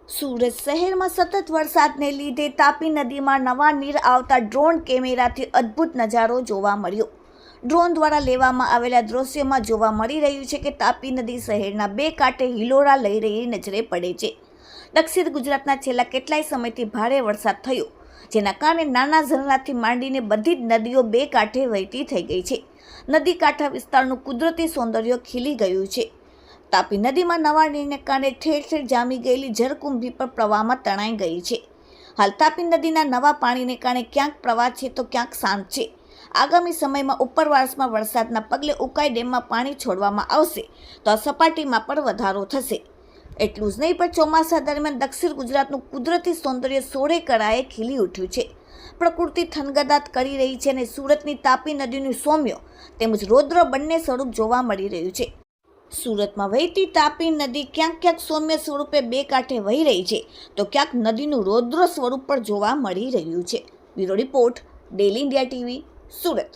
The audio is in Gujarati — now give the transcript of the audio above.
સુરત શહેરમાં સતત વરસાદને લીધે તાપી નદીમાં નવા નીર આવતા ડ્રોન કેમેરાથી અદ્ભુત નજારો જોવા મળ્યો। ડ્રોન દ્વારા લેવામાં આવેલા દૃશ્યમાં જોવા મળી રહ્યું છે કે તાપી નદી શહેરના બે કાંઠે હિલોળા લઈ રહી નજરે પડે છે। દક્ષિણ ગુજરાતના છેલ્લા કેટલાય સમયથી ભારે વરસાદ થયો, જેના કારણે નાના ઝરણાથી માંડીને બધી જ નદીઓ બે કાંઠે વહેતી થઈ ગઈ છે। નદી કાંઠા વિસ્તારનું કુદરતી સૌંદર્ય ખીલી ગયું છે। તાપી નદીમાં નવા નીરને કારણે ઠેર ઠેર જામી ગયેલી જળકુંભી પર પ્રવાહમાં તણાઈ ગઈ છે। હાલ તાપી નદીના નવા પાણીને કારણે ક્યાંક પ્રવાહ છે તો ક્યાંક શાંત છે। આગામી સમયમાં ઉપરવાસમાં વરસાદના પગલે ઉકાઈ ડેમમાં પાણી છોડવામાં આવશે તો આ સપાટીમાં પણ વધારો થશે। એટલું જ નહીં, પણ ચોમાસા દરમિયાન દક્ષિણ ગુજરાતનું કુદરતી સૌંદર્ય સોળે કળાએ ખીલી ઉઠ્યું છે। પ્રકૃતિ થનગદાટ કરી રહી છે અને સુરતની તાપી નદીનું સૌમ્ય તેમજ રૌદ્ર બંને સ્વરૂપ જોવા મળી રહ્યું છે। સુરતમાં વહેતી તાપી નદી ક્યાંક ક્યાંક સૌમ્ય સ્વરૂપે બે કાંઠે વહી રહી છે તો ક્યાંક નદીનું રૌદ્ર સ્વરૂપ પણ જોવા મળી રહ્યું છે। Bureau report, daily India TV, Surat.